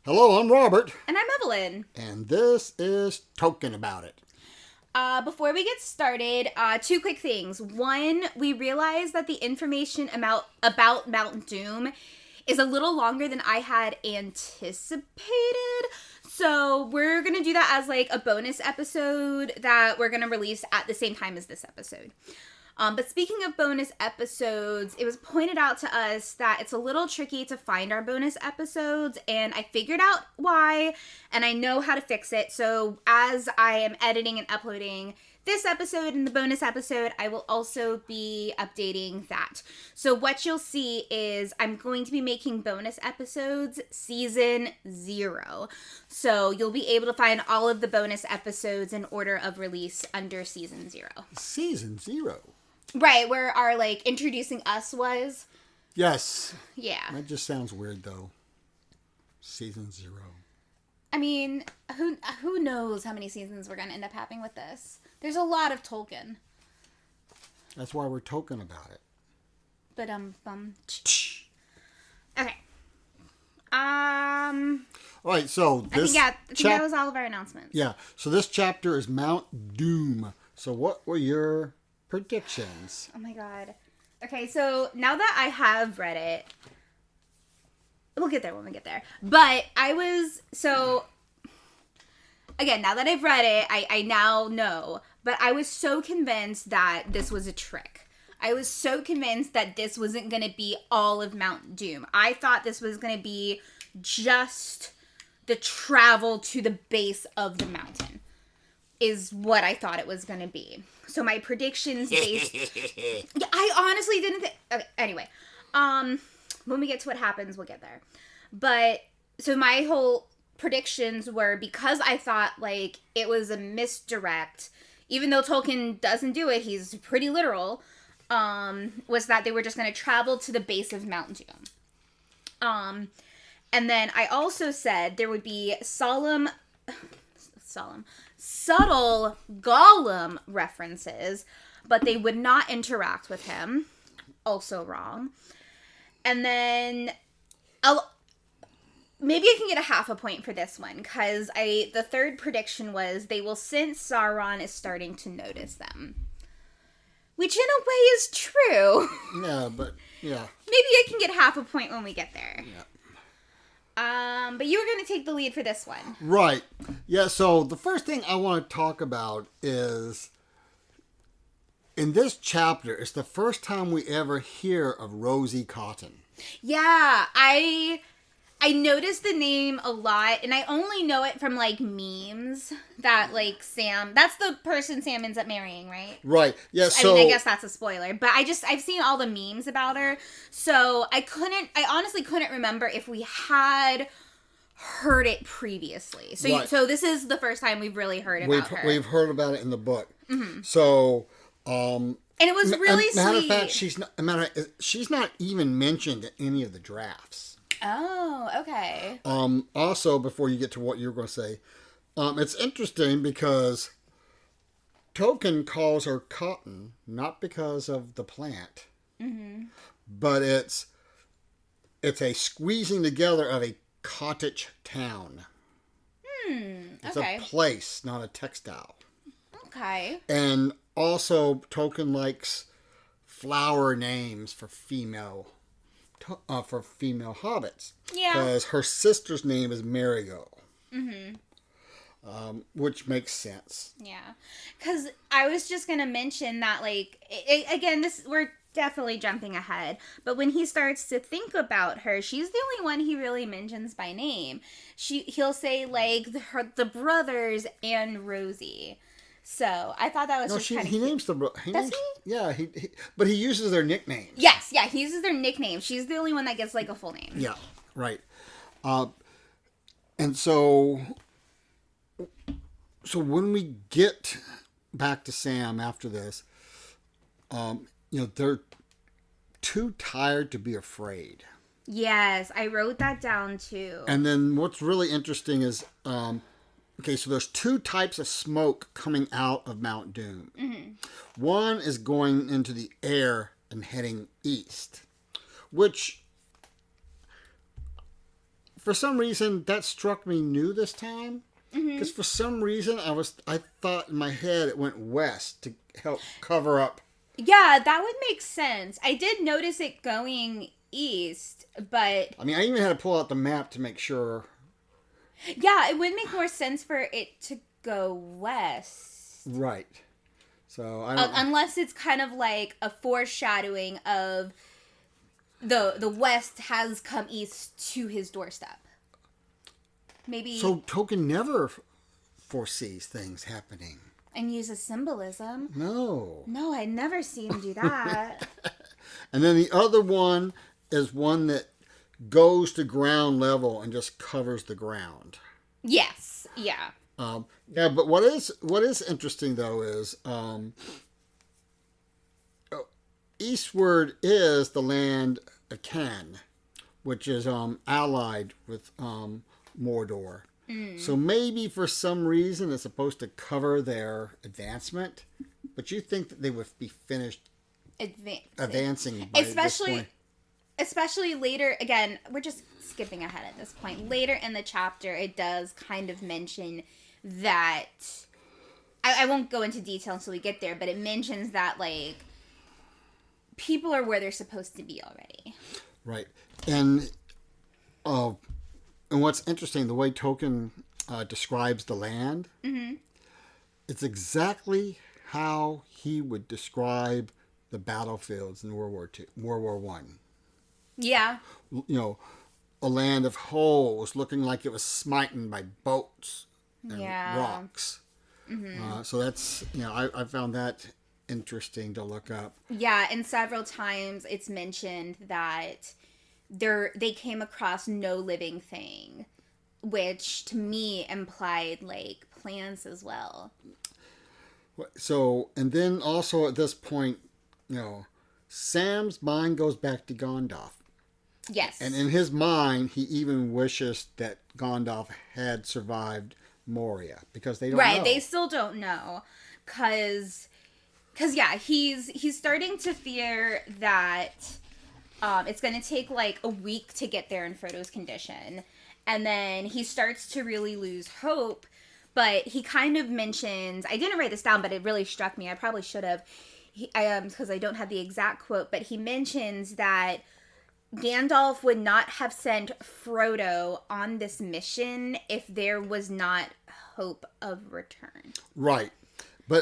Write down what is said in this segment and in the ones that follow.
Hello, I'm Robert, And I'm Evelyn. and this is Talking About It. Before we get started, two quick things. One, we realized that the information about Mount Doom is a little longer than I had anticipated. So we're going to do that as like a bonus episode that we're going to release at the same time as this episode. But speaking of bonus episodes, it was pointed out to us that it's a little tricky to find our bonus episodes, and I figured out why, and I know how to fix it. So as I am editing and uploading this episode and the bonus episode, I will also be updating that. So what you'll see is I'm going to be making bonus episodes season 0. So you'll be able to find all of the bonus episodes in order of release under season 0. Season 0. Right, where our, like, introducing us was. Yes. Yeah. That just sounds weird, though. Season 0. I mean, who knows how many seasons we're going to end up having with this. There's a lot of Tolkien. That's why we're talking about it. But, Okay. All right, so this I think that was all of our announcements. Yeah, so this chapter is Mount Doom. So what were your predictions? Oh my god. Okay, so now that I have read it, we'll get there when we get there. But again, now that I've read it, I now know. But I was so convinced that this was a trick. I was so convinced that this wasn't going to be all of Mount Doom. I thought this was going to be just the travel to the base of the mountain is what I thought it was going to be. So my predictions based... Yeah, I honestly didn't think... Okay, anyway. When we get to what happens, we'll get there. But, so my whole predictions were, because I thought, like, it was a misdirect, even though Tolkien doesn't do it, he's pretty literal, was that they were just going to travel to the base of Mount Doom. And then I also said there would be subtle Gollum references, but they would not interact with him. Also wrong. And then maybe I can get a half a point for this one, because the third prediction was they will sense Sauron is starting to notice them. Which in a way is true. Yeah, but yeah. Maybe I can get half a point when we get there. Yeah. But you were going to take the lead for this one. Right. Yeah, so the first thing I want to talk about is, in this chapter, it's the first time we ever hear of Rosie Cotton. Yeah, I noticed the name a lot, and I only know it from, like, memes that, like, that's the person Sam ends up marrying, right? Right. Yeah, I mean, I guess that's a spoiler, but I've seen all the memes about her, so I honestly couldn't remember if we had heard it previously. So right. So this is the first time we've really heard about her. We've heard about it in the book. Mm-hmm. So, and it was really sweet. Matter of fact, she's not even mentioned in any of the drafts. Oh, okay. Also, before you get to what you were going to say, it's interesting because Tolkien calls her Cotton not because of the plant, but it's a squeezing together of a cottage town. It's a place, not a textile. Okay. And also, Tolkien likes flower names for female hobbits. Yeah. Because her sister's name is Marigold. Which makes sense. Yeah. Because I was just going to mention that, like, again, we're definitely jumping ahead, but when he starts to think about her, she's the only one he really mentions by name. He'll say, like, the brothers and Rosie. So I thought that was just kind of cute. Names the Does he? Yeah, but he uses their nicknames. Yes, yeah, he uses their nicknames. She's the only one that gets, like, a full name. Yeah, right. And so when we get back to Sam after this, they're too tired to be afraid. Yes, I wrote that down too. And then what's really interesting is, so there's two types of smoke coming out of Mount Doom. One is going into the air and heading east, which for some reason, that struck me new this time. Because for some reason, I thought in my head it went west to help cover up. Yeah, that would make sense. I did notice it going east, but... I mean, I even had to pull out the map to make sure. Yeah, it would make more sense for it to go west. Right. So, I don't... unless it's kind of like a foreshadowing of the west has come east to his doorstep. Maybe... So, Token never foresees things happening. And uses symbolism. No. No, I never see him do that. And then the other one is one that goes to ground level and just covers the ground. Yes. Yeah. Yeah, but what is interesting though is eastward is the land of Can, which is allied with Mordor. So maybe for some reason it's supposed to cover their advancement, but you think that they would be finished advancing by this point. Especially later, again, we're just skipping ahead at this point. Later in the chapter, it does kind of mention that, I won't go into detail until we get there, but it mentions that, like, people are where they're supposed to be already. Right. And what's interesting, the way Tolkien describes the land, it's exactly how he would describe the battlefields in World War One. Yeah. You know, a land of holes looking like it was smitten by boats and rocks. So that's, I found that interesting to look up. Yeah, and several times it's mentioned that they came across no living thing, which to me implied like plants as well. So, and then also at this point, Sam's mind goes back to Gandalf. Yes. And in his mind, he even wishes that Gandalf had survived Moria because they don't know. Right, they still don't know. Because yeah, he's starting to fear that it's going to take like a week to get there in Frodo's condition. And then he starts to really lose hope. But he kind of mentions, I didn't write this down, but it really struck me. I probably should have, because I don't have the exact quote. But he mentions that Gandalf would not have sent Frodo on this mission if there was not hope of return. Right.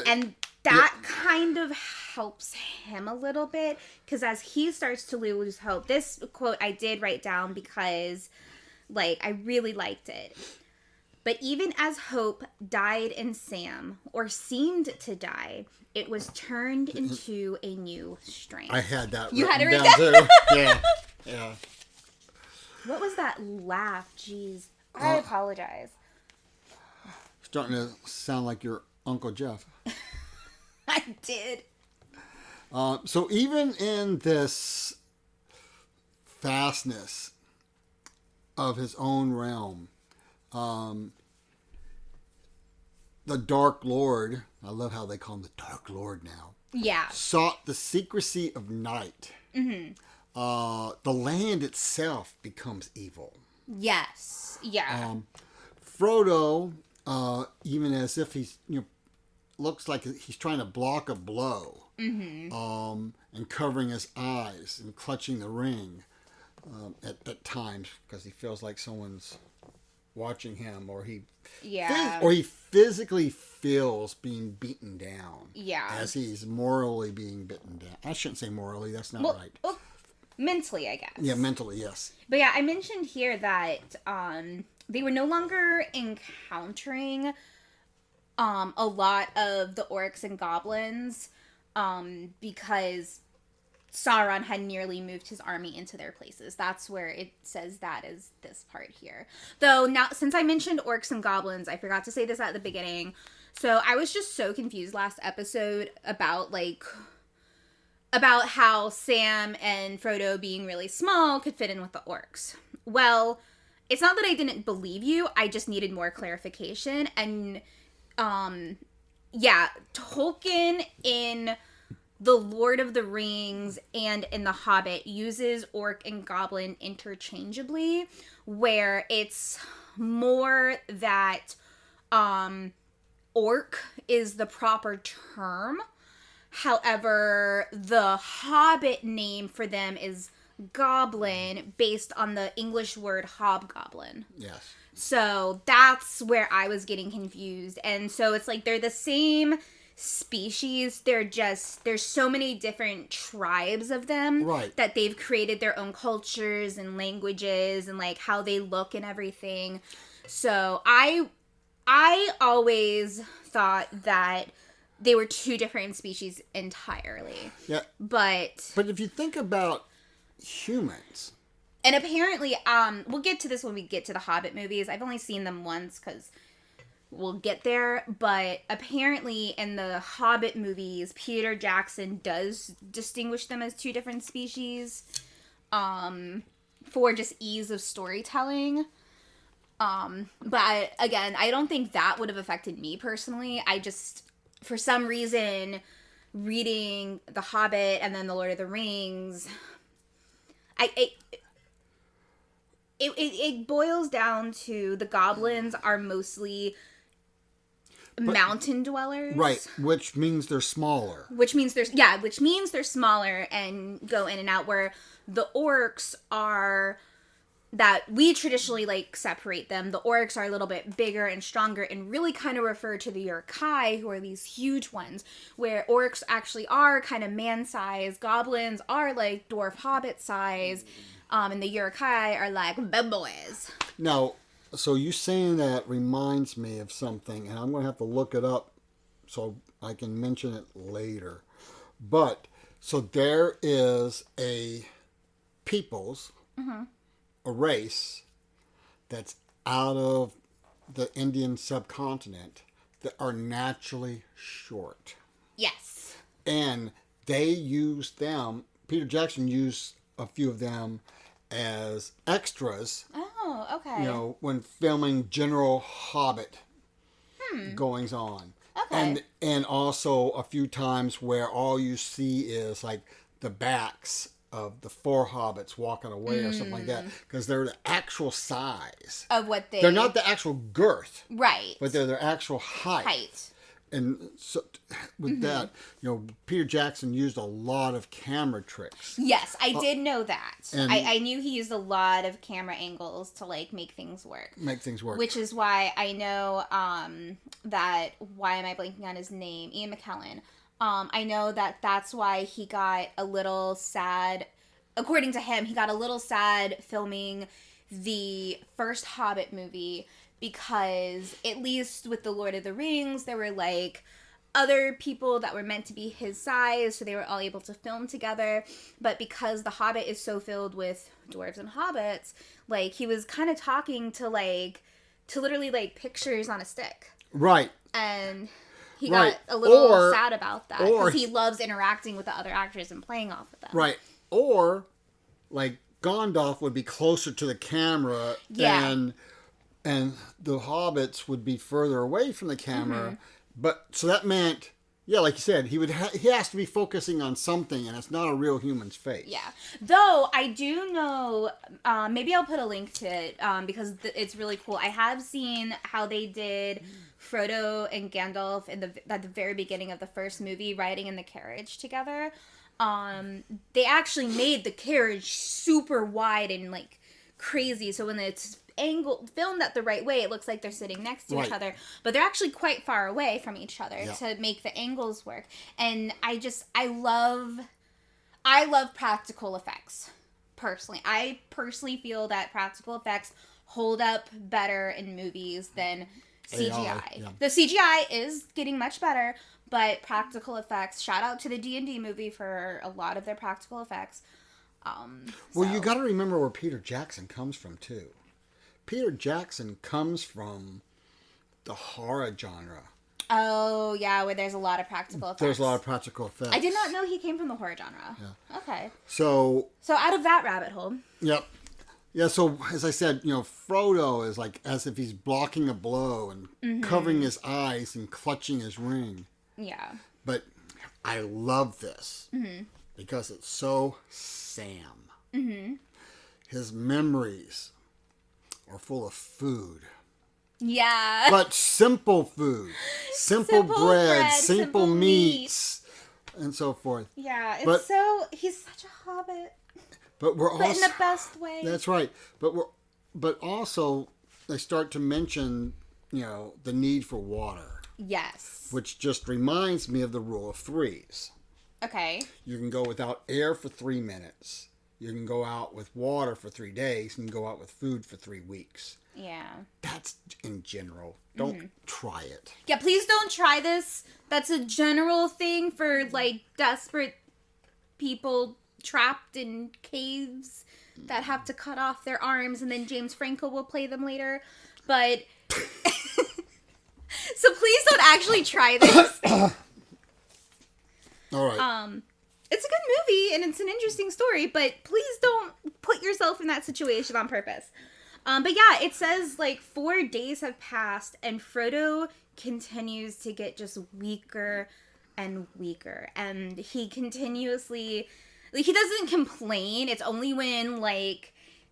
And that kind of helps him a little bit, because as he starts to lose hope, this quote I did write down because, like, I really liked it. But even as hope died in Sam, or seemed to die, it was turned into a new strength. I had that. You had it written down too. Yeah. What was that laugh? Jeez. I apologize. Starting to sound like your Uncle Jeff. I did. So even in this fastness of his own realm, the Dark Lord, I love how they call him the Dark Lord now. Yeah. Sought the secrecy of night. The land itself becomes evil. Yes. Yeah. Frodo, even as if he's, looks like he's trying to block a blow, and covering his eyes and clutching the ring at times because he feels like someone's watching him, or he physically feels being beaten down. Yeah, as he's morally being beaten down. I shouldn't say morally. That's not right. Well, mentally, I guess. Yeah, mentally, yes. But yeah, I mentioned here that they were no longer encountering a lot of the orcs and goblins because Sauron had nearly moved his army into their places. That's where it says that is this part here. Though now, since I mentioned orcs and goblins, I forgot to say this at the beginning. So I was just so confused last episode about how Sam and Frodo being really small could fit in with the orcs. Well, it's not that I didn't believe you. I just needed more clarification. And Tolkien in The Lord of the Rings and in The Hobbit uses orc and goblin interchangeably, where it's more that orc is the proper term. However, the Hobbit name for them is goblin based on the English word hobgoblin. Yes. So that's where I was getting confused. And so it's like they're the same species. There's so many different tribes of them, right, that they've created their own cultures and languages and like how they look and everything. So I always thought that they were two different species entirely. Yeah. But if you think about humans, and apparently we'll get to this when we get to the Hobbit movies. I've only seen them once because we'll get there, but apparently in the Hobbit movies, Peter Jackson does distinguish them as two different species, for just ease of storytelling. But again, I don't think that would have affected me personally. I just, for some reason, reading The Hobbit and then The Lord of the Rings, it boils down to the goblins are mostly mountain dwellers, right? Which means they're smaller. Which means they're smaller and go in and out. Where the orcs are, that we traditionally like separate them. The orcs are a little bit bigger and stronger, and really kind of refer to the Uruk-hai, who are these huge ones. Where orcs actually are kind of man-sized, goblins are like dwarf hobbit size, and the Uruk-hai are like big boys. Now, so you saying that reminds me of something, and I'm going to have to look it up so I can mention it later. But, so there is a peoples, a race that's out of the Indian subcontinent that are naturally short. Yes. And they use them, Peter Jackson used a few of them as extras. Oh, okay. You know, when filming general Hobbit goings on. Okay. And also a few times where all you see is like the backs of the four hobbits walking away or something like that, because they're the actual size of what they're not the actual girth, right, but they're their actual height. And so with that, you know, Peter Jackson used a lot of camera tricks. Yes, I did know that. I knew he used a lot of camera angles to like make things work. Which is why I know that, why am I blanking on his name? Ian McKellen. I know that that's why he got a little sad. According to him, he got a little sad filming the first Hobbit movie, because at least with the Lord of the Rings, there were like other people that were meant to be his size, so they were all able to film together. But because the Hobbit is so filled with dwarves and hobbits, like he was kind of talking to literally like pictures on a stick. Right. And he got a little sad about that, because he loves interacting with the other actors and playing off of them. Right. Or like Gandalf would be closer to the camera, and the hobbits would be further away from the camera. But so that meant, yeah, like you said, he has to be focusing on something, and it's not a real human's face. Yeah. Though I do know, maybe I'll put a link to it, because it's really cool. I have seen how they did Frodo and Gandalf at the very beginning of the first movie, riding in the carriage together. They actually made the carriage super wide and like crazy, so when it's filmed at the right way, it looks like they're sitting next to each other, but they're actually quite far away from each other to make the angles work. And I love practical effects. I personally feel that practical effects hold up better in movies than CGI. The CGI is getting much better, but practical effects, shout out to the D&D movie for a lot of their practical effects. Well, you got to remember where Peter Jackson comes from too. Peter Jackson comes from the horror genre. Oh, yeah, where there's a lot of practical effects. There's a lot of practical effects. I did not know he came from the horror genre. Yeah. Okay. So out of that rabbit hole. Yep. Yeah, so as I said, you know, Frodo is like as if he's blocking a blow and covering his eyes and clutching his ring. Yeah. But I love this because it's so Sam. His memories are full of food. Yeah. But simple food. Simple bread, simple meats, and so forth. Yeah, he's such a hobbit. But we're also, in the best way. That's right. But also they start to mention, the need for water. Yes. Which just reminds me of the rule of threes. Okay. You can go without air for 3 minutes. You can go out with water for 3 days. And you can go out with food for 3 weeks. Yeah. That's in general. Don't try it. Yeah, please don't try this. That's a general thing for, desperate people trapped in caves that have to cut off their arms, and then James Franco will play them later. But... So please don't actually try this. All right. It's a good movie, and it's an interesting story, but please don't put yourself in that situation on purpose. But yeah, it says 4 days have passed, and Frodo continues to get just weaker and weaker. And he continuously, he doesn't complain. It's only when,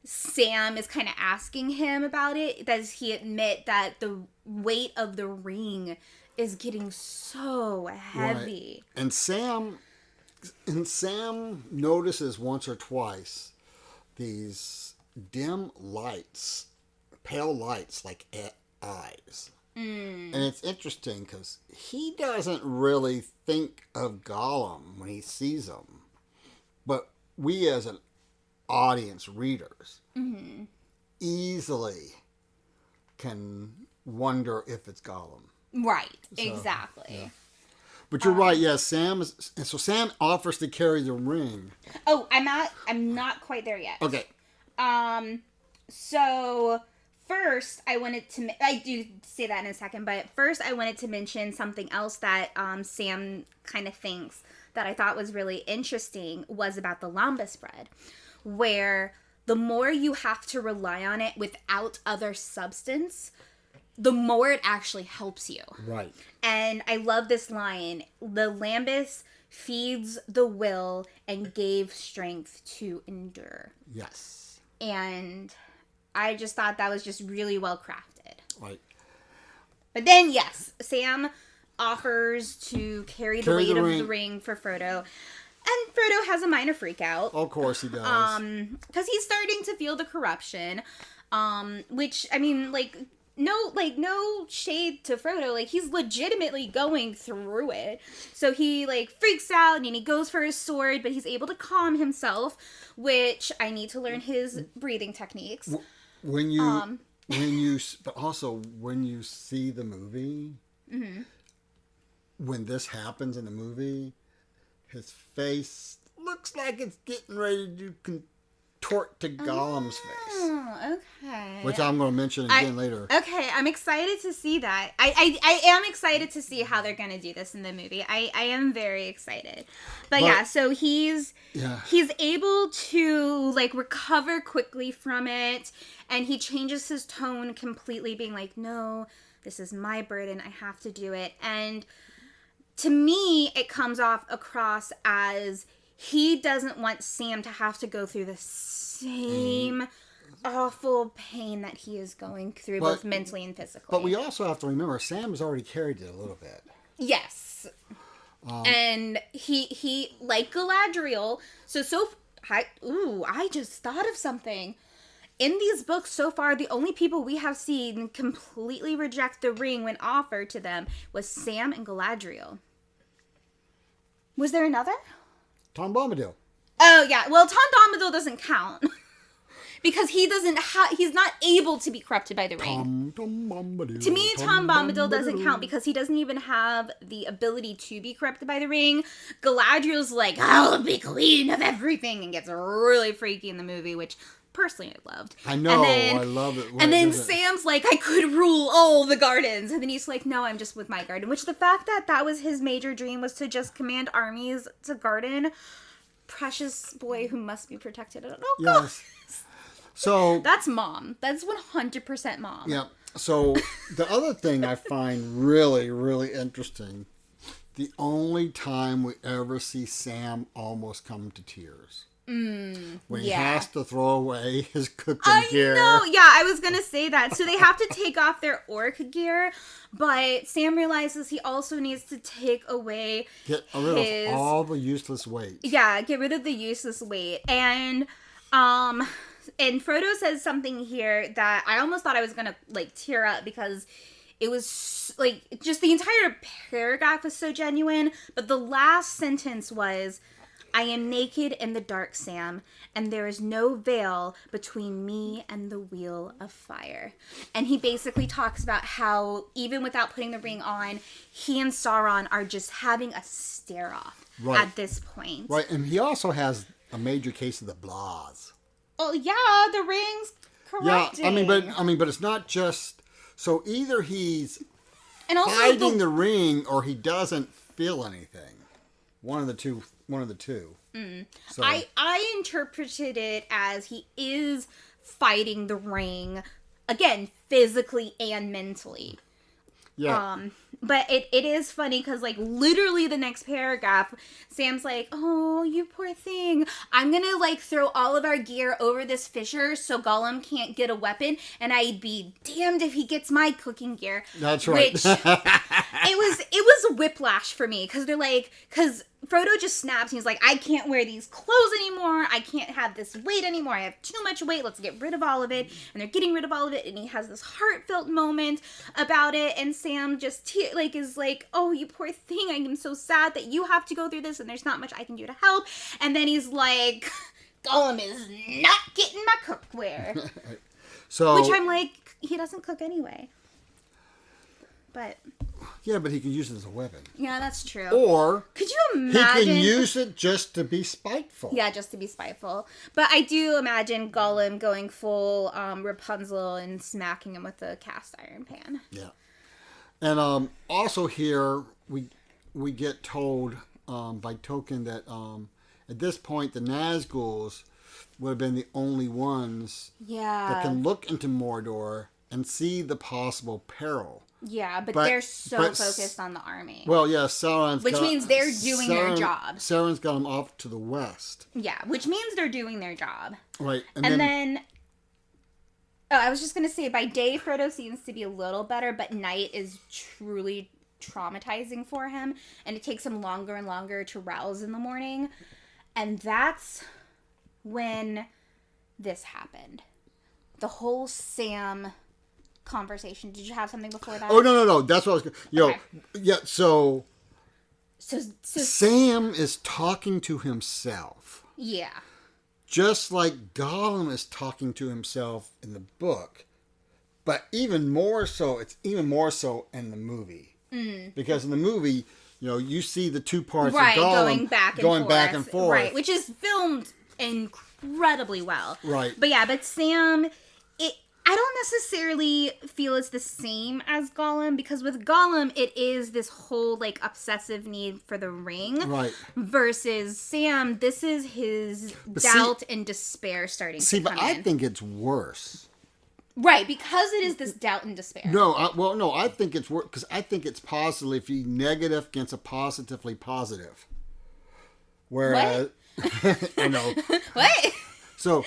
Sam is kind of asking him about it does he admit that the weight of the ring is getting so heavy. Right. And Sam notices once or twice these dim lights, pale lights like eyes. And it's interesting because he doesn't really think of Gollum when he sees him. But we as an audience readers easily can wonder if it's Gollum. Right, exactly. Yeah. But you're right, yes, Sam offers to carry the ring. Oh, I'm not quite there yet. Okay. So first I do say that in a second, but first I wanted to mention something else that Sam kind of thinks that I thought was really interesting was about the lembas bread, where the more you have to rely on it without other substance, the more it actually helps you. Right. And I love this line. The lembas feeds the will and gave strength to endure. Yes. And I just thought that was just really well crafted. Right. But then, yes, Sam offers to carry the weight of the ring for Frodo. And Frodo has a minor freak out. Of course he does. Because he's starting to feel the corruption. Which, I mean, no shade to Frodo. He's legitimately going through it. So he, freaks out and he goes for his sword, but he's able to calm himself, which I need to learn his breathing techniques. But also when you see the movie, when this happens in the movie, his face looks like it's getting ready to contort to Gollum's face. Oh, okay. Which I'm going to mention again later. Okay, I'm excited to see that. I am excited to see how they're going to do this in the movie. I am very excited. But yeah, so he's able to recover quickly from it, and he changes his tone completely, being like, no, this is my burden. I have to do it. And to me, it comes across as he doesn't want Sam to have to go through the same awful pain that he is going through, both mentally and physically. But we also have to remember, Sam has already carried it a little bit. Yes. And he like Galadriel, I just thought of something. In these books so far, the only people we have seen completely reject the ring when offered to them was Sam and Galadriel. Was there another? Tom Bombadil. Oh, yeah. Well, Tom Bombadil doesn't count. Because he's not able to be corrupted by the ring. Tom Bombadil. To me, Tom Bombadil doesn't count because he doesn't even have the ability to be corrupted by the ring. Galadriel's like, I'll be queen of everything, and gets really freaky in the movie, which personally I loved. I know, I love it. And then Sam's like, I could rule all the gardens. And then he's like, no, I'm just with my garden. Which the fact that was his major dream was to just command armies to garden. Precious boy who must be protected at all costs. Yes. So that's mom. That's 100% mom. Yeah. So the other thing I find really, really interesting the only time we ever see Sam almost come to tears. When he has to throw away his cooking gear. I know. Yeah, I was going to say that. So they have to take off their orc gear, but Sam realizes he also needs to take away Get rid of all the useless weight. Yeah, get rid of the useless weight. And Frodo says something here that I almost thought I was going to, like, tear up because it was, like, just the entire paragraph was so genuine. But the last sentence was, I am naked in the dark, Sam, and there is no veil between me and the wheel of fire. And he basically talks about how, even without putting the ring on, he and Sauron are just having a stare-off at this point. Right, and he also has a major case of the blahs. Oh, yeah, the ring's corrupting. Yeah, but it's not just... So either he's fighting the ring or he doesn't feel anything. One of the two. So. I interpreted it as he is fighting the ring, again, physically and mentally. Yeah. But it is funny because, like, literally the next paragraph, Sam's like, oh, you poor thing. I'm going to, like, throw all of our gear over this fissure so Gollum can't get a weapon, and I'd be damned if he gets my cooking gear. That's right. Which, it was whiplash for me because they're like, because Frodo just snaps and he's like, I can't wear these clothes anymore. I can't have this weight anymore. I have too much weight. Let's get rid of all of it. And they're getting rid of all of it. And he has this heartfelt moment about it. And Sam just is like, oh, you poor thing. I am so sad that you have to go through this and there's not much I can do to help. And then he's like, Gollum is not getting my cookware. Which I'm like, he doesn't cook anyway. But... Yeah, but he can use it as a weapon. Yeah, that's true. Or could you imagine? He can use it just to be spiteful. Yeah, just to be spiteful. But I do imagine Gollum going full Rapunzel and smacking him with a cast iron pan. Yeah. And also here we get told by Tolkien that at this point the Nazguls would have been the only ones that can look into Mordor and see the possible peril. Yeah, but they're so focused on the army. Well, yeah, Sauron's which means they're doing their job. Sauron's got them off to the west. Yeah, which means they're doing their job. Right. And then I was just going to say, by day, Frodo seems to be a little better, but night is truly traumatizing for him, and it takes him longer and longer to rouse in the morning. And that's when this happened. The whole Sam... conversation. Did you have something before that? Oh, no. That's what I was going to... Yeah, so Sam is talking to himself. Yeah. Just like Gollum is talking to himself in the book. But even more so in the movie. Because in the movie, you see the two parts of Gollum going back and forth. Right, which is filmed incredibly well. Right. But Sam... I don't necessarily feel it's the same as Gollum, because with Gollum, it is this whole, like, obsessive need for the ring. Right. Versus Sam, this is his doubt and despair starting to come in. But I think it's worse. Right, because it is this doubt and despair. No, I think it's worse, because I think it's positively negative against a positively positive. Whereas... What? I know. What? So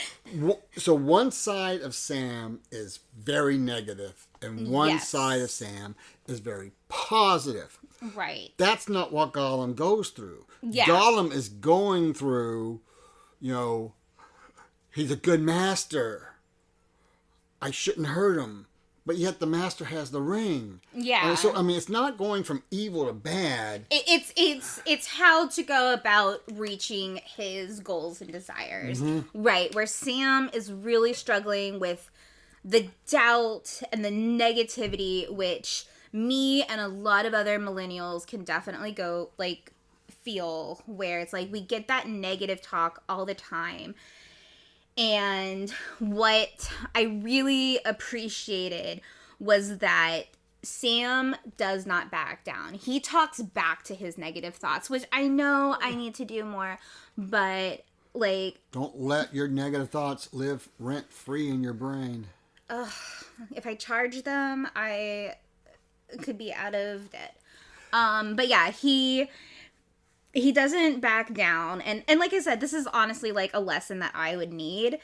one side of Sam is very negative, and one side of Sam is very positive. Right. That's not what Gollum goes through. Yeah. Gollum is going through, he's a good master. I shouldn't hurt him. But yet the master has the ring. Yeah. So, it's not going from evil to bad. It's how to go about reaching his goals and desires. Mm-hmm. Right. Where Sam is really struggling with the doubt and the negativity, which me and a lot of other millennials can definitely feel, where it's like we get that negative talk all the time. And what I really appreciated was that Sam does not back down. He talks back to his negative thoughts, which I know I need to do more, but don't let your negative thoughts live rent-free in your brain. If I charge them, I could be out of debt. But yeah, he doesn't back down. And like I said, this is honestly like a lesson that I would need.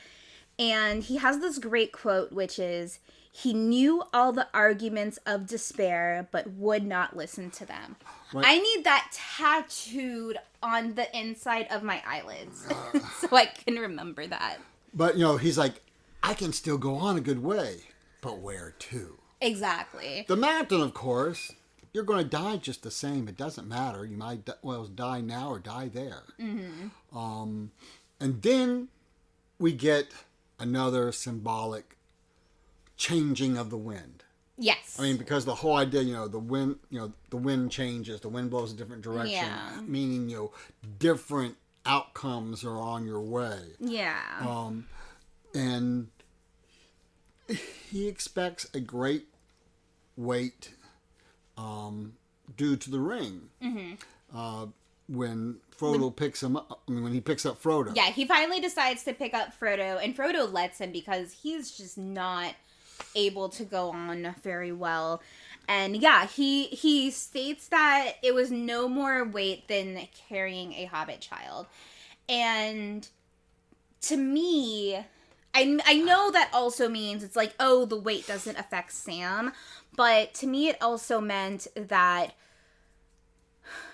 And he has this great quote, which is, he knew all the arguments of despair, but would not listen to them. Right. I need that tattooed on the inside of my eyelids so I can remember that. But, he's like, I can still go on a good way, but where to? Exactly. The mountain, of course, you're going to die just the same. It doesn't matter. You might die now or die there. Mm-hmm. And then we get another symbolic changing of the wind. Yes. I mean, because the whole idea, the wind changes, the wind blows a different direction, meaning, different outcomes are on your way. Yeah. And he expects a great weight due to the ring. Mm-hmm. When Frodo picks him up, when he picks up Frodo. Yeah, he finally decides to pick up Frodo, and Frodo lets him because he's just not able to go on very well. And yeah, he states that it was no more weight than carrying a hobbit child. And to me, I know that also means it's like, oh, the weight doesn't affect Sam. But to me, it also meant that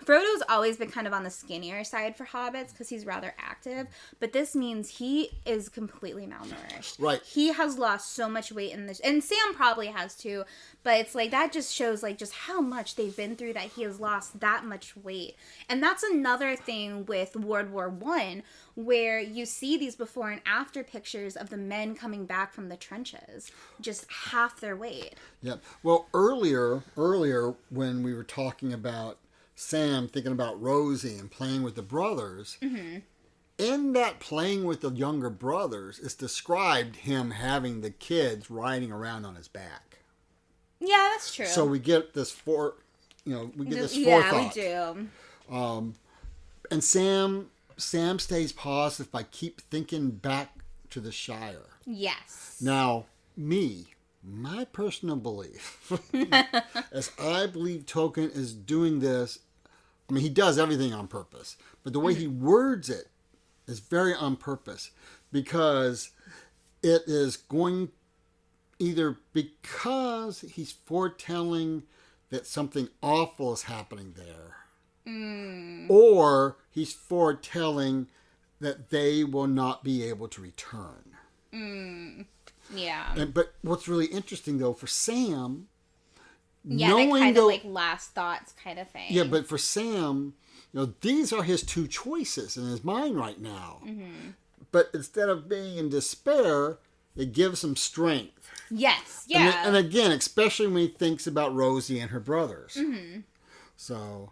Frodo's always been kind of on the skinnier side for hobbits because he's rather active, but this means he is completely malnourished. Right. He has lost so much weight in this, and Sam probably has too, but it's like that just shows like just how much they've been through that he has lost that much weight. And that's another thing with World War I, where you see these before and after pictures of the men coming back from the trenches, just half their weight. Yeah. Well, earlier when we were talking about Sam thinking about Rosie and playing with the brothers, mm-hmm. in that playing with the younger brothers, it's described him having the kids riding around on his back. Yeah, that's true. So we get this forethought. Yeah, we do. And Sam stays positive by keep thinking back to the Shire. Yes. Now, my personal belief, as I believe Tolkien is doing this, I mean, he does everything on purpose, but the way he words it is very on purpose, because it is going either because he's foretelling that something awful is happening there, or he's foretelling that they will not be able to return. Yeah. But what's really interesting, though, for Sam... Yeah, that kind of like last thoughts kind of thing. Yeah, but for Sam, these are his two choices in his mind right now. Mm-hmm. But instead of being in despair, it gives him strength. Yes, yeah. And again, especially when he thinks about Rosie and her brothers. Mm-hmm. So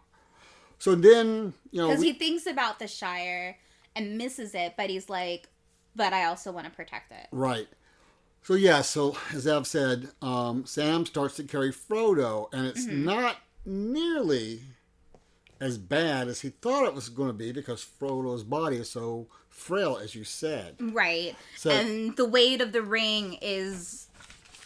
then, because he thinks about the Shire and misses it, but he's like, but I also want to protect it. Right. So as Ev said, Sam starts to carry Frodo, and it's not nearly as bad as he thought it was going to be, because Frodo's body is so frail, as you said. Right. So, and the weight of the ring is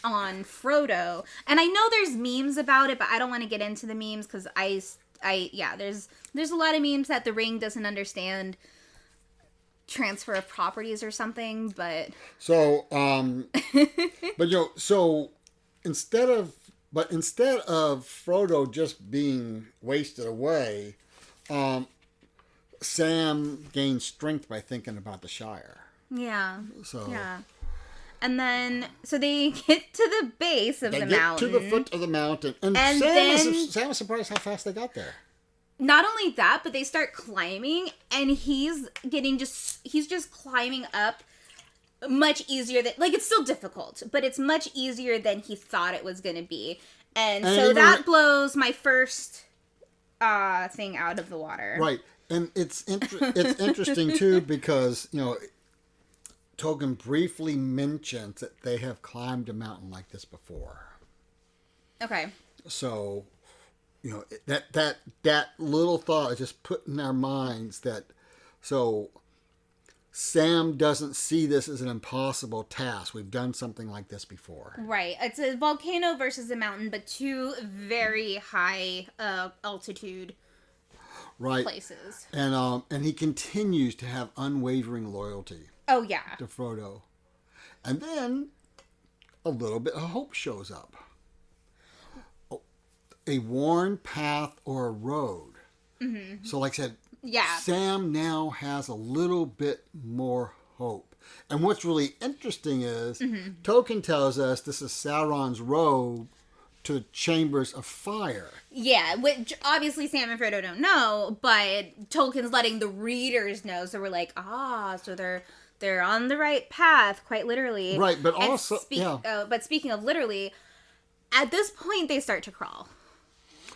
on Frodo. And I know there's memes about it, but I don't want to get into the memes because there's a lot of memes that the ring doesn't understand transfer of properties or something, but so instead of Frodo just being wasted away, Sam gains strength by thinking about the Shire. Yeah. And then, so they get to the base of the mountain. To the foot of the mountain. And Sam is surprised how fast they got there. Not only that, but they start climbing, and he's just climbing up much easier than, like, it's still difficult, but it's much easier than he thought it was going to be. And so that blows my first thing out of the water. Right. And it's interesting, too, because, Tolkien briefly mentions that they have climbed a mountain like this before. Okay. So... that little thought is just put in our minds that, so Sam doesn't see this as an impossible task. We've done something like this before. Right. It's a volcano versus a mountain, but two very high altitude places. And he continues to have unwavering loyalty. Oh, yeah. To Frodo. And then a little bit of hope shows up. A worn path or a road. Mm-hmm. So like I said, Sam now has a little bit more hope. And what's really interesting is Tolkien tells us this is Sauron's road to the Chambers of Fire. Yeah, which obviously Sam and Frodo don't know, but Tolkien's letting the readers know. So we're like, so they're on the right path, quite literally. Right, but also, but speaking of literally, at this point they start to crawl.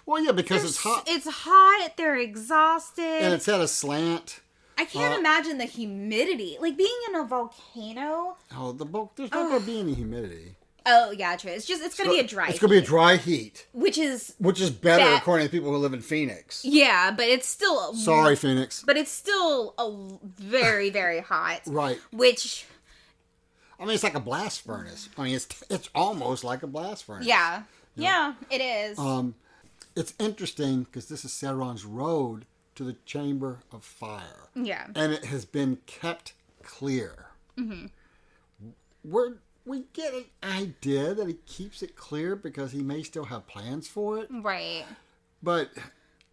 Well, yeah, because it's hot. It's hot, they're exhausted. And it's at a slant. I can't imagine the humidity. Like, being in a volcano. There's not going to be any humidity. Oh, yeah, true. It's going to be a dry heat. It's going to be a dry heat. Which is better according to people who live in Phoenix. Yeah, but it's still... Sorry, Phoenix. But it's still very, very hot. Right. Which... I mean, it's like a blast furnace. I mean, it's almost like a blast furnace. Yeah. Yeah, it is. It's interesting because this is Sauron's road to the Chamber of Fire. Yeah. And it has been kept clear. Mm-hmm. We get an idea that he keeps it clear because he may still have plans for it. Right. But,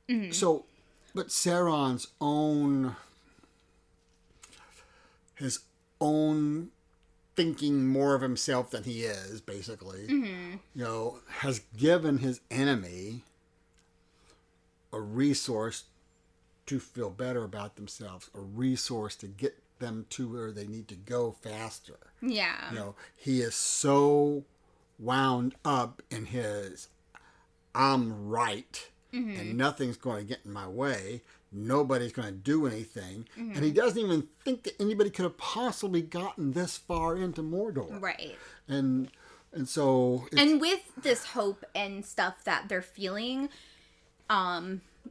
but Sauron's his own thinking more of himself than he is, basically, has given his enemy a resource to feel better about themselves, a resource to get them to where they need to go faster. Yeah. He is so wound up in his I'm right and nothing's going to get in my way. Nobody's going to do anything. And he doesn't even think that anybody could have possibly gotten this far into Mordor. Right. And so... And with this hope and stuff that they're feeling...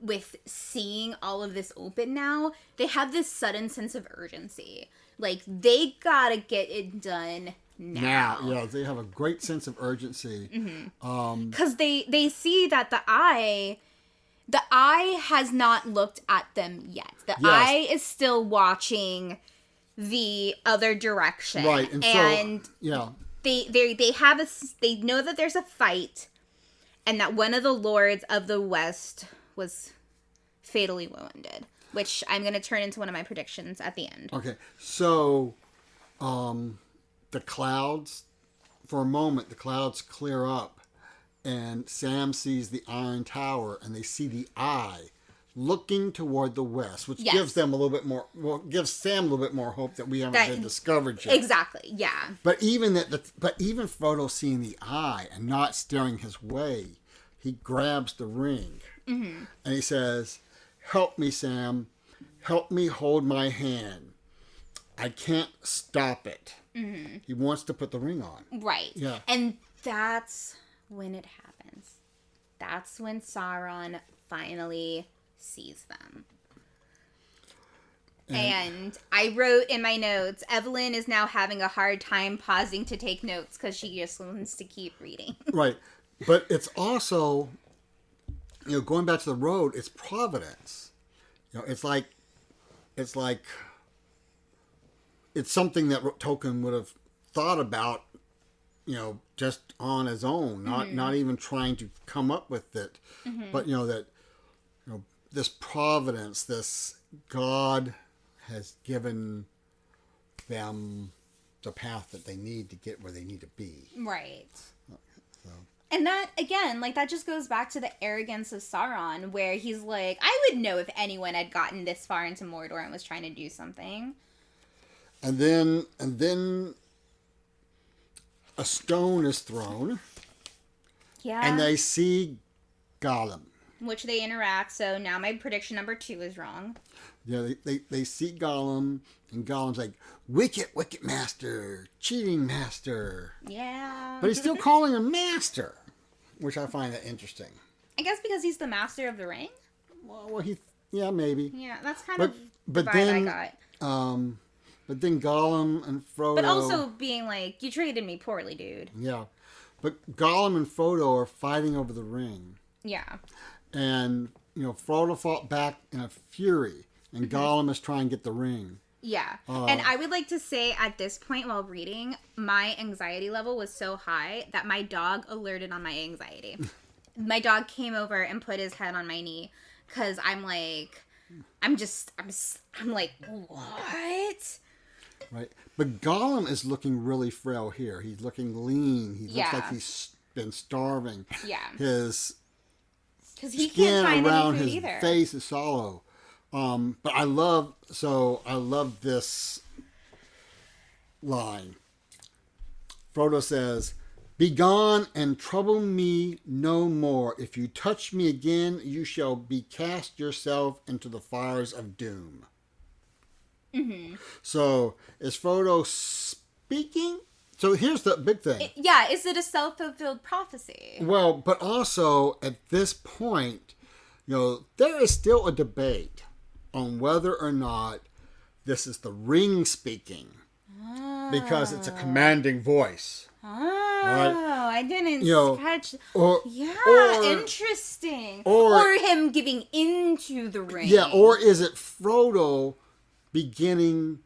with seeing all of this open now, they have this sudden sense of urgency. Like, they gotta get it done now. Yeah, they have a great sense of urgency. Because they see that the eye has not looked at them yet. The eye is still watching the other direction. Right, and so, they know that there's a fight, and that one of the lords of the West was fatally wounded, which I'm going to turn into one of my predictions at the end. Okay, so the clouds, for a moment, the clouds clear up, and Sam sees the Iron Tower, and they see the eye looking toward the west, which gives them a little bit more, gives Sam a little bit more hope that we haven't been discovered yet. Exactly, yeah. But even Frodo seeing the eye and not staring his way, he grabs the ring. And he says, "Help me, Sam. Help me hold my hand. I can't stop it." He wants to put the ring on. Right. Yeah. And that's when it happens. That's when Sauron finally sees them. And I wrote in my notes, Evelyn is now having a hard time pausing to take notes because she just wants to keep reading. Right. But it's also... going back to the road, it's providence. It's something that Tolkien would have thought about, just on his own, not even trying to come up with it, but this providence, this God has given them the path that they need to get where they need to be. Right. And that, again, that just goes back to the arrogance of Sauron, where he's like, I would know if anyone had gotten this far into Mordor and was trying to do something. And then a stone is thrown. Yeah. And they see Gollum. Which they interact, so now my prediction number 2 is wrong. Yeah, they see Gollum, and Gollum's like, wicked master, cheating master. Yeah. But he's still calling him master, which I find that interesting. I guess because he's the master of the ring? Well, maybe. Yeah, that's kind of the vibe I got. But then Gollum and Frodo... But also being like, you treated me poorly, dude. Yeah. But Gollum and Frodo are fighting over the ring. Yeah. And, Frodo fought back in a fury. And Gollum is trying to get the ring. Yeah. And I would like to say at this point while reading, my anxiety level was so high that my dog alerted on my anxiety. My dog came over and put his head on my knee because I'm like, I'm like, what? Right. But Gollum is looking really frail here. He's looking lean. He looks like he's been starving. Yeah. His he skin can't find around any food his either. face is hollow. But I love this line. Frodo says, "Begone and trouble me no more. If you touch me again, you shall be cast yourself into the fires of doom." Mm-hmm. So, is Frodo speaking? So here's the big thing. Is it a self-fulfilled prophecy? Well, but also at this point, there is still a debate on whether or not this is the ring speaking. Because it's a commanding voice. Oh, right? I didn't catch. Or interesting. Or him giving into the ring. Yeah, or is it Frodo beginning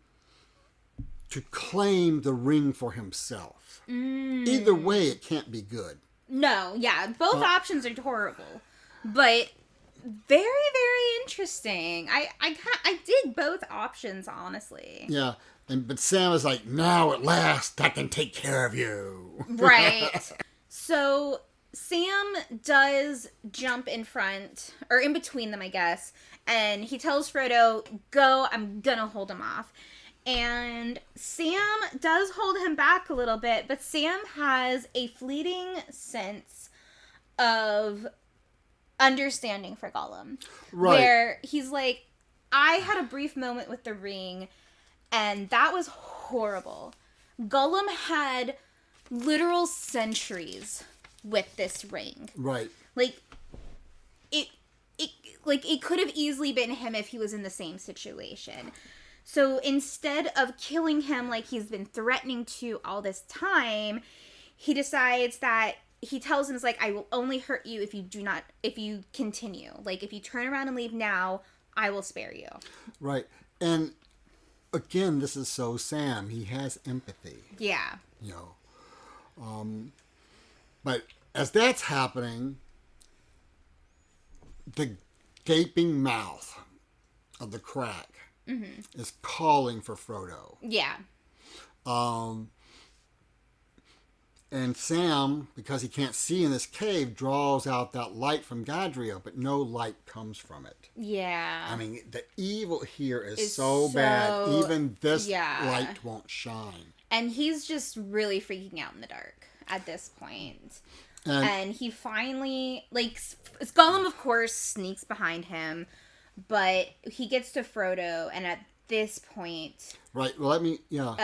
to claim the ring for himself? Either way, it can't be good. No, both options are horrible, but very, very interesting. I dig both options, honestly. Yeah. But Sam is like, now at last I can take care of you. Right. So Sam does jump in front, or in between them, I guess, and he tells Frodo, go, I'm gonna hold him off. And Sam does hold him back a little bit, but Sam has a fleeting sense of understanding for Gollum. Right. Where he's like, I had a brief moment with the ring, and that was horrible. Gollum had literal centuries with this ring. Right. It could have easily been him if he was in the same situation. So instead of killing him like he's been threatening to all this time, he decides that he tells him, it's like, I will only hurt you if you continue. Like, if you turn around and leave now, I will spare you. Right. And again, this is so Sam. He has empathy. Yeah. But as that's happening, the gaping mouth of the crack is calling for Frodo. Yeah. And Sam, because he can't see in this cave, draws out that light from Gadriel, but no light comes from it. Yeah. I mean, the evil here is so bad. Even this light won't shine. And he's just really freaking out in the dark at this point. And he finally, Gollum, of course, sneaks behind him, but he gets to Frodo, and at this point... Right, well, Oh,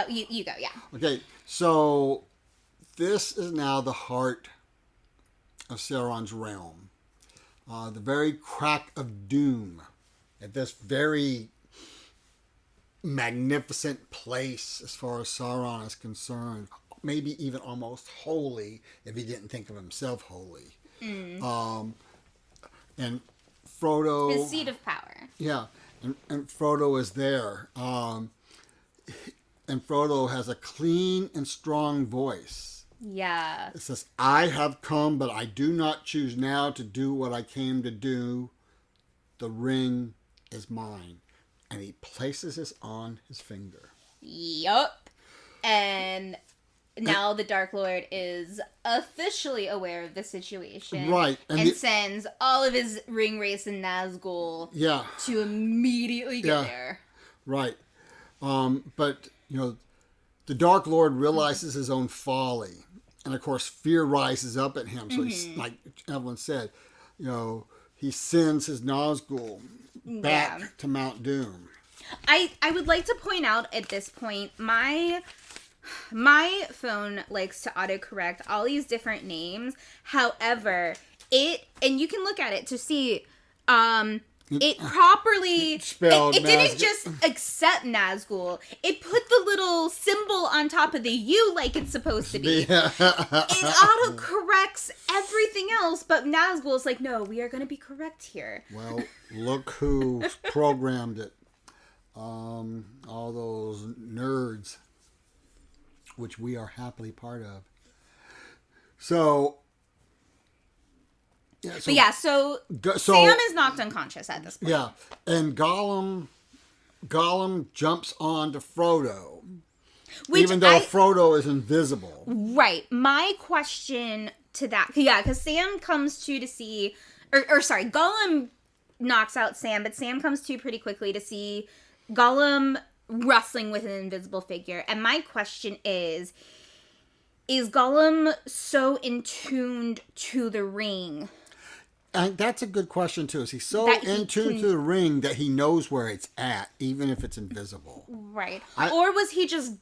you go, yeah. Okay, so this is now the heart of Sauron's realm. The very crack of doom at this very magnificent place as far as Sauron is concerned. Maybe even almost holy if he didn't think of himself holy. And Frodo... His seat of power. Yeah, and Frodo is there. And Frodo has a clean and strong voice. Yeah. It says, I have come, but I do not choose now to do what I came to do. The ring is mine. And he places it on his finger. Yup. And now the Dark Lord is officially aware of the situation. Right. And sends all of his ring race and Nazgul to immediately get there. Right. But, the Dark Lord realizes his own folly. And, of course, fear rises up at him. So he's, like Evelyn said, he sends his Nazgul back to Mount Doom. I would like to point out at this point, my phone likes to autocorrect all these different names. However, and you can look at it to see, it properly spelled it didn't Nazgul. just accept Nazgul. It put the little symbol on top of the U like it's supposed to be. It autocorrects everything else, but Nazgul's like, no, we are going to be correct here. Well, look who programmed it. All those nerds, which we are happily part of. So... Yeah, so Sam is knocked unconscious at this point. Yeah, and Gollum jumps onto Frodo, even though Frodo is invisible. Right. My question to that, because Sam comes to see, Gollum knocks out Sam, but Sam comes to pretty quickly to see Gollum wrestling with an invisible figure. And my question is Gollum so in tuned to the ring? And that's a good question, too. Is he so in tune to the ring that he knows where it's at, even if it's invisible? Right. Or was he just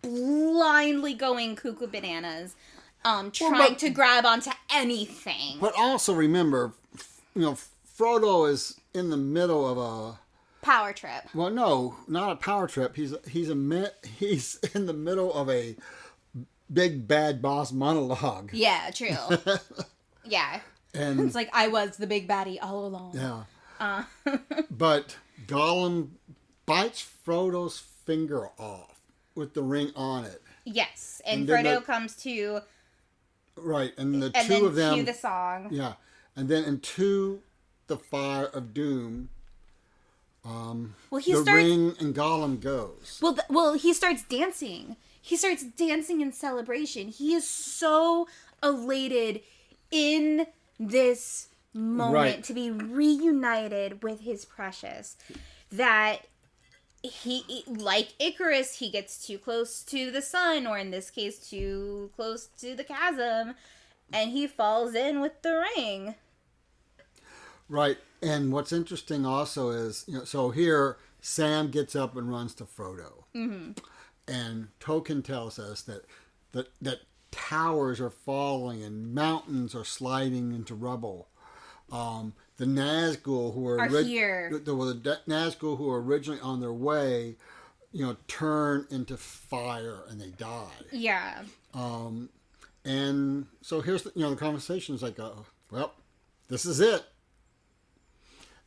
blindly going cuckoo bananas, trying to grab onto anything? But also remember, Frodo is in the middle of a... power trip. Well, no, not a power trip. He's in the middle of a big bad boss monologue. Yeah, true. Yeah. And it's like, I was the big baddie all along. Yeah. But Gollum bites Frodo's finger off with the ring on it. Yes. And Frodo comes to... Right. And the two of them... cue the song. Yeah. And then into the Fire of Doom, ring and Gollum goes. Well, he starts dancing. He starts dancing in celebration. He is so elated in... this moment to be reunited with his precious that he, like Icarus, he gets too close to the sun, or in this case too close to the chasm, and he falls in with the ring. Right. And what's interesting also is, so here Sam gets up and runs to Frodo. Mm-hmm. And Tolkien tells us that towers are falling and mountains are sliding into rubble. The Nazgul who are here. The Nazgul who are originally on their way, turn into fire and they die. Yeah. And so here's the conversation is like, well, this is it.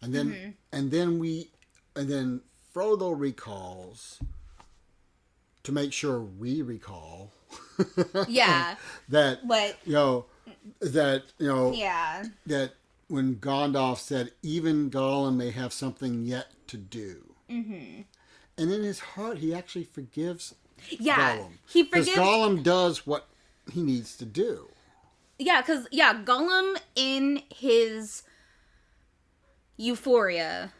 And then and then Frodo recalls to make sure we recall. Yeah. that yeah. That when Gandalf said, even Gollum may have something yet to do. Mm-hmm. And in his heart, he actually forgives Gollum. He forgives... because Gollum does what he needs to do. Yeah, because, Gollum in his euphoria...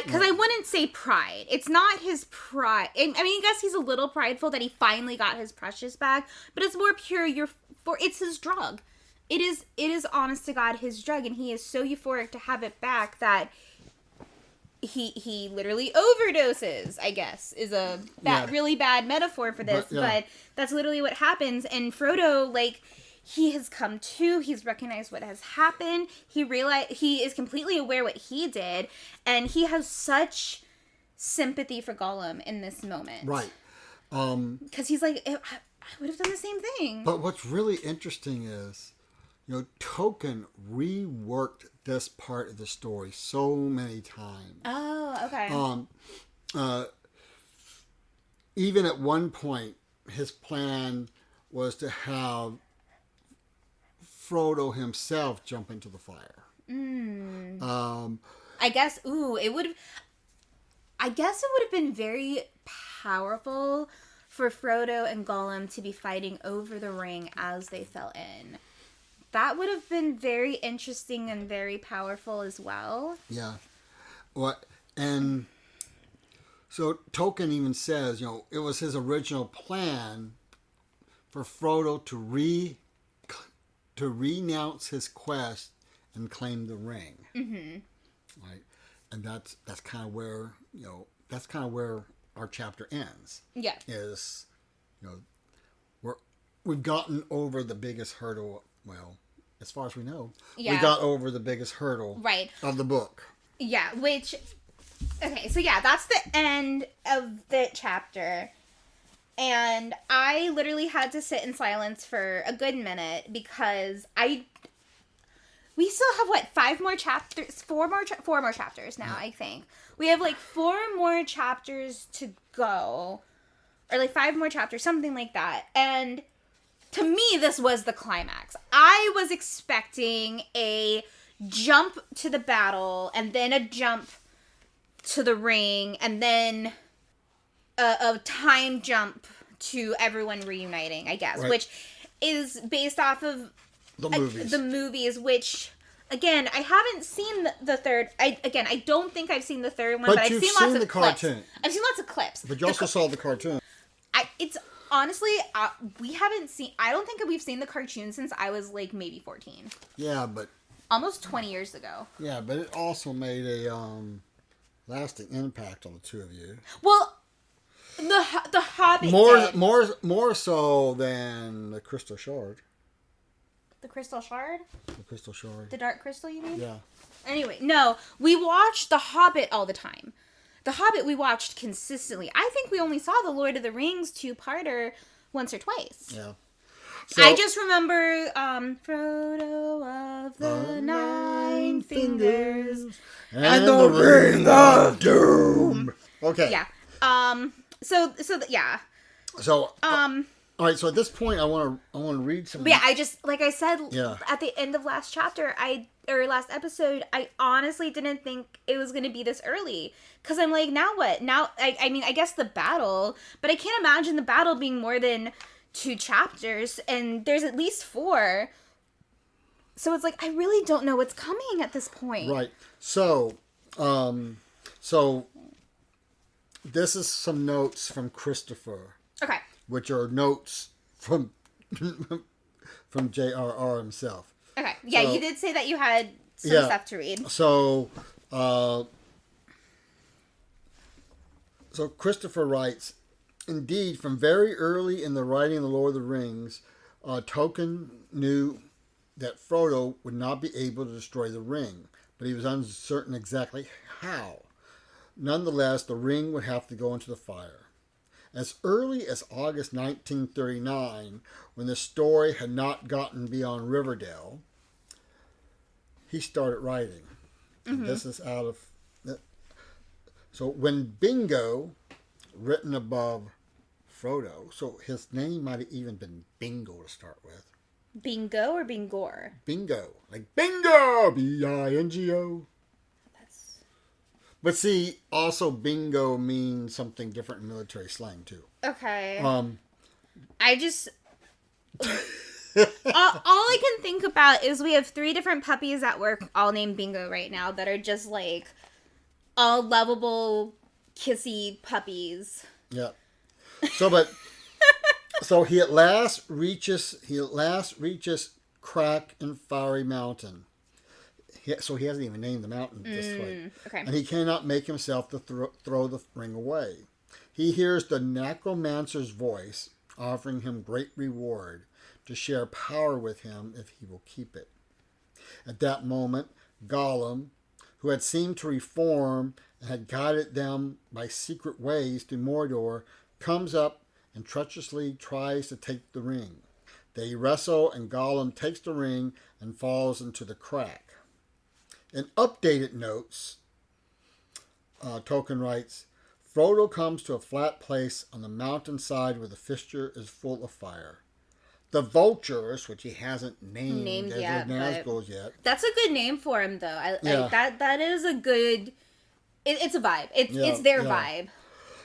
Because I wouldn't say pride. It's not his pride. I mean, I guess he's a little prideful that he finally got his precious back, but it's more pure. It's his drug. It is honest to God his drug, and he is so euphoric to have it back that he literally overdoses. I guess is a really bad metaphor for this, but that's literally what happens. And Frodo, he has come to, he's recognized what has happened, he is completely aware what he did, and he has such sympathy for Gollum in this moment. Right. Because he's like, I would have done the same thing. But what's really interesting is, Tolkien reworked this part of the story so many times. Oh, okay. Even at one point, his plan was to have Frodo himself jump into the fire. I guess it would have been very powerful for Frodo and Gollum to be fighting over the ring as they fell in. That would have been very interesting and very powerful as well. Yeah. And so Tolkien even says, it was his original plan for Frodo to renounce his quest and claim the ring. Mm-hmm. Right. And that's kind of where, our chapter ends. Yeah. Is, we've gotten over the biggest hurdle. Well, as far as we know, we got over the biggest hurdle of the book. Yeah, which... Okay, so yeah, that's the end of the chapter. And I literally had to sit in silence for a good minute because we still have, what, 5 more chapters? 4 more chapters now, I think. We have, like, 4 more chapters to go. Or, like, 5 more chapters, something like that. And to me, this was the climax. I was expecting a jump to the battle, and then a jump to the ring, and then a time jump to everyone reuniting, I guess. Right. Which is based off of the movies, which... Again, I haven't seen the third. I don't think I've seen the third one, but I've seen lots of clips. I've seen lots of clips. But you also saw the cartoon. It's honestly, we haven't seen. I don't think we've seen the cartoon since I was like maybe 14. Yeah, but almost 20 years ago. Yeah, but it also made a lasting impact on the two of you. Well, the Hobbit more so than the Crystal Shard. The Crystal Shard? The Crystal Shard. The Dark Crystal, you mean? Yeah. Anyway, no. We watched The Hobbit all the time. The Hobbit we watched consistently. I think we only saw The Lord of the Rings 2-parter once or twice. Yeah. So, I just remember Frodo of the Nine Fingers and the Ring of Doom. Okay. Yeah. Yeah. So all right, so at this point, I want to read some. Yeah, I just, like I said, at the end of last episode, I honestly didn't think it was going to be this early. Because I'm like, now what? Now, I mean, I guess the battle, but I can't imagine the battle being more than 2 chapters, and there's at least 4. So it's like, I really don't know what's coming at this point. Right. So this is some notes from Christopher. Okay. Which are notes from J.R.R. himself. Okay. Yeah, so, you did say that you had some stuff to read. So Christopher writes, indeed, from very early in the writing of The Lord of the Rings, Tolkien knew that Frodo would not be able to destroy the ring, but he was uncertain exactly how. Nonetheless, the ring would have to go into the fire. As early as August 1939, when the story had not gotten beyond Riverdale, he started writing. Mm-hmm. This is out of... So when Bingo, written above Frodo, so his name might have even been Bingo to start with. Bingo or Bingor? Bingo. Like Bingo! B-I-N-G-O. But see, also bingo means something different in military slang too. Okay. I just all I can think about is we have 3 different puppies at work, all named Bingo right now, that are just like all lovable, kissy puppies. Yeah. So he at last reaches Crack and Fiery Mountain. So he hasn't even named the mountain this way. Okay. And he cannot make himself to throw the ring away. He hears the necromancer's voice offering him great reward to share power with him if he will keep it. At that moment, Gollum, who had seemed to reform and had guided them by secret ways to Mordor, comes up and treacherously tries to take the ring. They wrestle, and Gollum takes the ring and falls into the crack. In updated notes, Tolkien writes, Frodo comes to a flat place on the mountainside where the fissure is full of fire. The vultures, which he hasn't named as yet, Nazgûls yet. That's a good name for him, though. That is a good... It's a vibe. It's their vibe.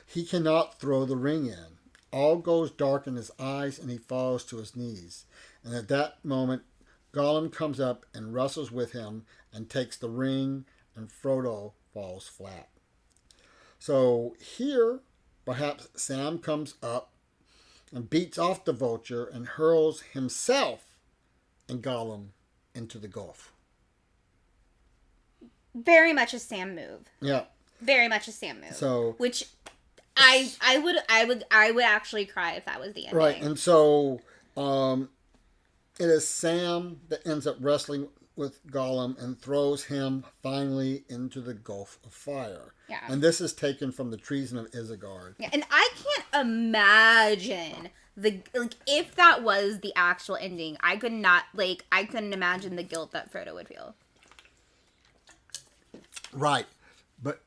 He cannot throw the ring in. All goes dark in his eyes, and he falls to his knees. And at that moment, Gollum comes up and wrestles with him and takes the ring, and Frodo falls flat. So here, perhaps Sam comes up and beats off the vulture and hurls himself and Gollum into the gulf. Very much a Sam move. Yeah. Very much a Sam move. So, which I would actually cry if that was the ending. Right, and so it is Sam that ends up wrestling with Gollum and throws him finally into the Gulf of Fire. Yeah. And this is taken from the Treason of Isengard. Yeah, and I can't imagine if that was the actual ending. I couldn't imagine the guilt that Frodo would feel. Right. But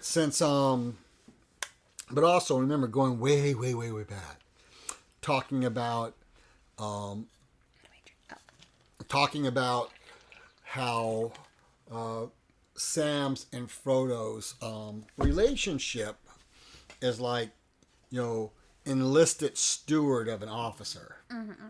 since but also remember going way back, talking about how Sam's and Frodo's relationship is like, enlisted steward of an officer. Mm-hmm.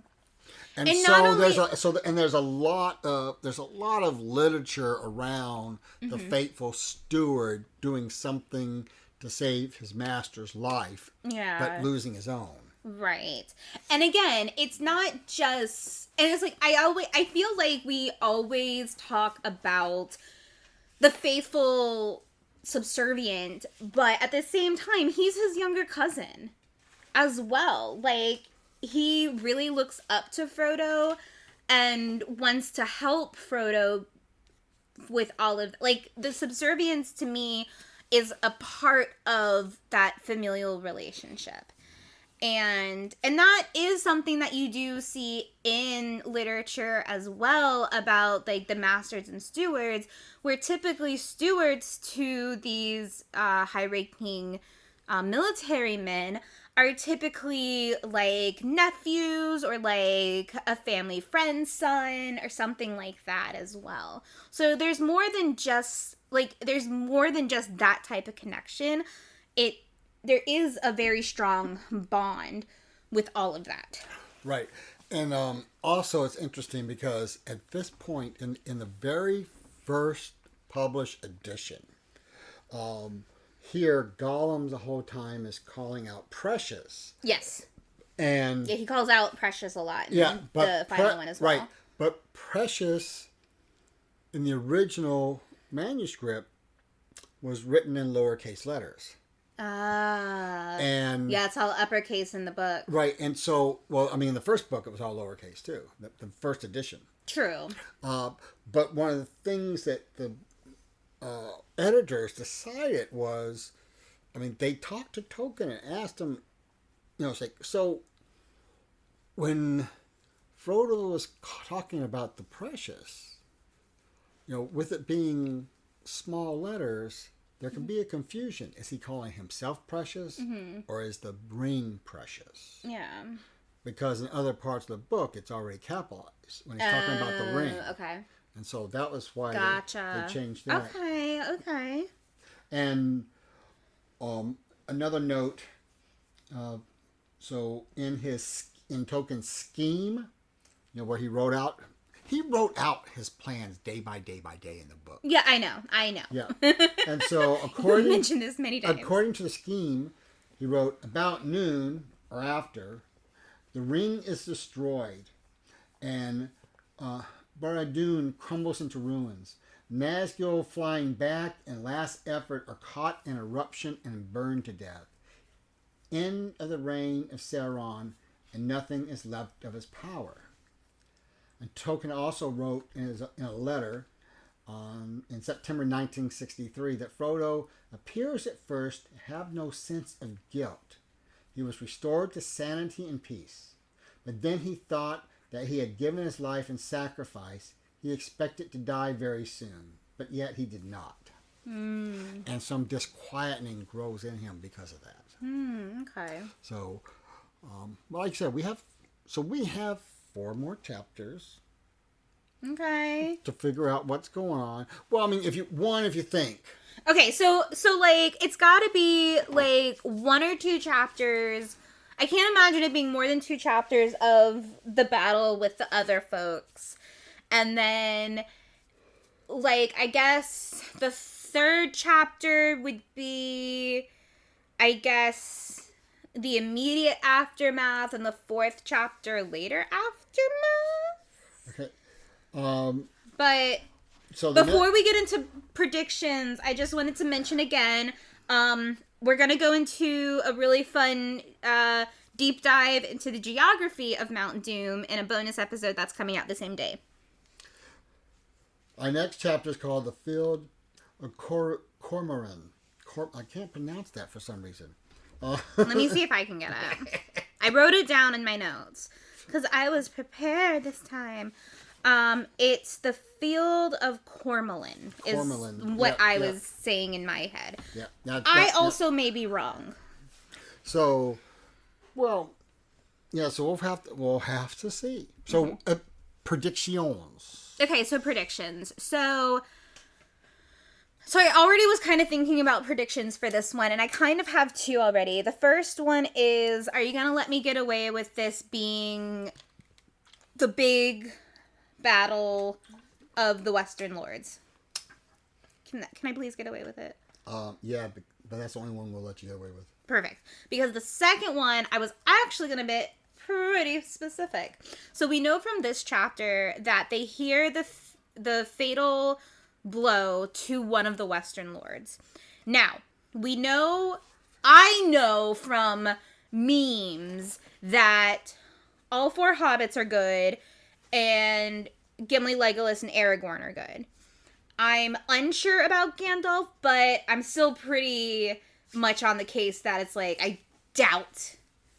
And so there's a lot of literature around the faithful steward doing something to save his master's life, but losing his own. Right. And again, it's not just, and it's like, I feel like we always talk about the faithful subservient, but at the same time, he's his younger cousin as well. Like, he really looks up to Frodo and wants to help Frodo with all of, like, the subservience to me is a part of that familial relationship. And that is something that you do see in literature as well about, like, the masters and stewards, where typically stewards to these high-ranking military men are typically, like, nephews or, like, a family friend's son or something like that as well. So there's more than just that type of connection. There is a very strong bond with all of that. Right. And also it's interesting because at this point in the very first published edition, here Gollum the whole time is calling out Precious. Yes. And he calls out Precious a lot in the final one as well. Right. But Precious in the original manuscript was written in lowercase letters. And yeah, it's all uppercase in the book. Right, and so, in the first book it was all lowercase too, the first edition. True. But one of the things that the editors decided was, they talked to Tolkien and asked him, it's like, so when Frodo was talking about the Precious, with it being small letters, there can be a confusion. Is he calling himself Precious, or is the ring Precious? Yeah. Because in other parts of the book, it's already capitalized when he's talking about the ring. Okay. And so that was why they changed that. Okay. And another note. So in Tolkien's scheme, where he wrote out his plans day by day in the book. Yeah, I know. Yeah. And so according mentioned this many times. According to the scheme, he wrote, about noon or after, the ring is destroyed and Barad-dûn crumbles into ruins. Nazgul flying back and last effort are caught in eruption and burned to death. End of the reign of Sauron, and nothing is left of his power. And Tolkien also wrote in a letter in September 1963 that Frodo appears at first to have no sense of guilt. He was restored to sanity and peace. But then he thought that he had given his life in sacrifice. He expected to die very soon, but yet he did not. And some disquieting grows in him because of that. Okay. So, like I said, we have 4 more chapters. Okay. To figure out what's going on. Well, if you think. Okay, so like it's got to be like 1 or 2 chapters. I can't imagine it being more than 2 chapters of the battle with the other folks. And then like I guess the 3rd chapter would be the immediate aftermath, and the 4th chapter later aftermath. Okay. But before we get into predictions, I just wanted to mention again, we're going to go into a really fun deep dive into the geography of Mount Doom in a bonus episode that's coming out the same day. Our next chapter is called The Field of Cormoran. I can't pronounce that for some reason. Let me see if I can get it. I wrote it down in my notes because I was prepared this time. It's the Field of Cormoran is what I was saying in my head. Yeah. I also may be wrong. So, well, yeah. So we'll have to see. So predictions. Okay, so predictions. So I already was kind of thinking about predictions for this one, and I kind of have two already. The first one is, are you going to let me get away with this being the big battle of the Western Lords? Can I please get away with it? Yeah, but that's the only one we'll let you get away with. Perfect. Because the second one, I was actually going to be pretty specific. So we know from this chapter that they hear the fatal blow to one of the Western Lords. Now, I know from memes that all four hobbits are good and Gimli, Legolas, and Aragorn are good. I'm unsure about Gandalf, but I'm still pretty much on the case that it's like, I doubt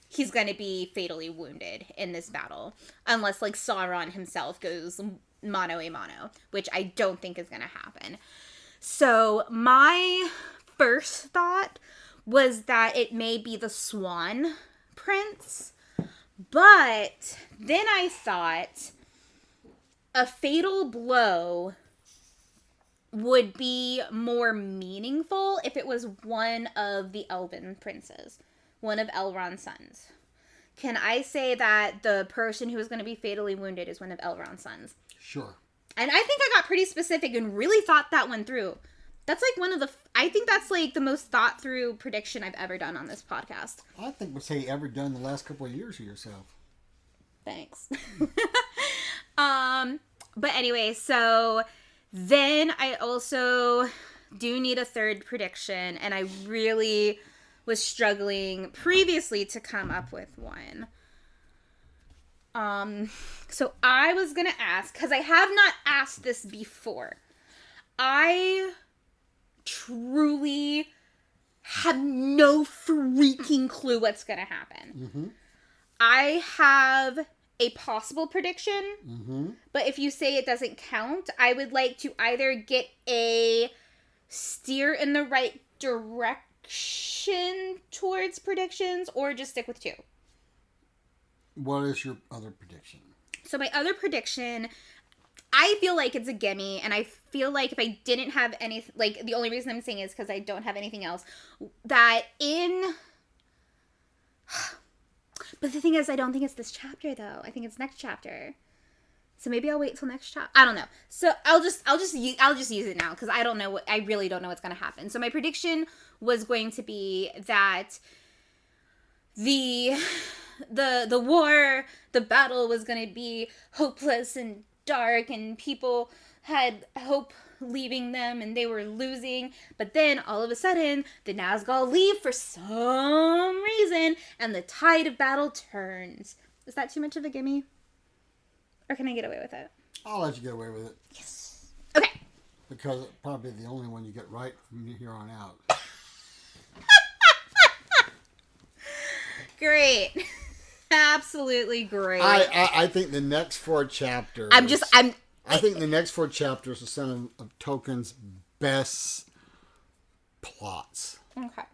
he's going to be fatally wounded in this battle. Unless, like, Sauron himself goes mano a mano, which I don't think is going to happen. So, my first thought was that it may be the Swan Prince. But then I thought a fatal blow would be more meaningful if it was one of the Elven princes, one of Elrond's sons. Can I say that the person who is going to be fatally wounded is one of Elrond's sons? Sure. And I think I got pretty specific and really thought that one through. That's like I think that's like the most thought through prediction I've ever done on this podcast. I think we'll say ever done the last couple of years of yourself. Thanks. But anyway, so then I also do need a third prediction, and I really was struggling previously to come up with one. So I was gonna ask, because I have not asked this before. I truly have no freaking clue what's gonna happen. Mm-hmm. I have a possible prediction, but if you say it doesn't count, I would like to either get a steer in the right direction towards predictions or just stick with two. What is your other prediction? So my other prediction, I feel like it's a gimme, and I feel like if I didn't have any, like, the only reason I'm saying is because I don't have anything else, that but the thing is, I don't think it's this chapter, though. I think it's next chapter. So maybe I'll wait till next chapter. I don't know. So I'll just use it now, because I really don't know what's going to happen. So my prediction was going to be that the war, the battle was going to be hopeless and dark, and people had hope leaving them and they were losing. But then all of a sudden, the Nazgûl leave for some reason, and the tide of battle turns. Is that too much of a gimme? Or can I get away with it? I'll let you get away with it. Yes. Okay. Because it's probably the only one you get right from here on out. Great. Absolutely great. I think the next 4 chapters... I think the next 4 chapters are some of Tolkien's best plots. Okay.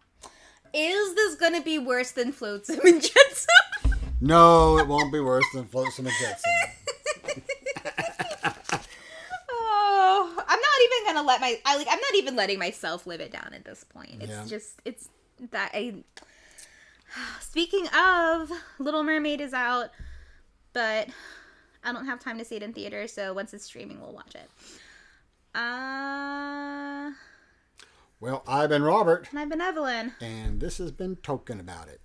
Is this going to be worse than Flotsam and Jetsam? No, it won't be worse than Flotsam and Jetsam. Oh, I'm not even going to I'm not even letting myself live it down at this point. It's that Speaking of, Little Mermaid is out, but I don't have time to see it in theater, so once it's streaming, we'll watch it. Well, I've been Robert. And I've been Evelyn. And this has been Token About It.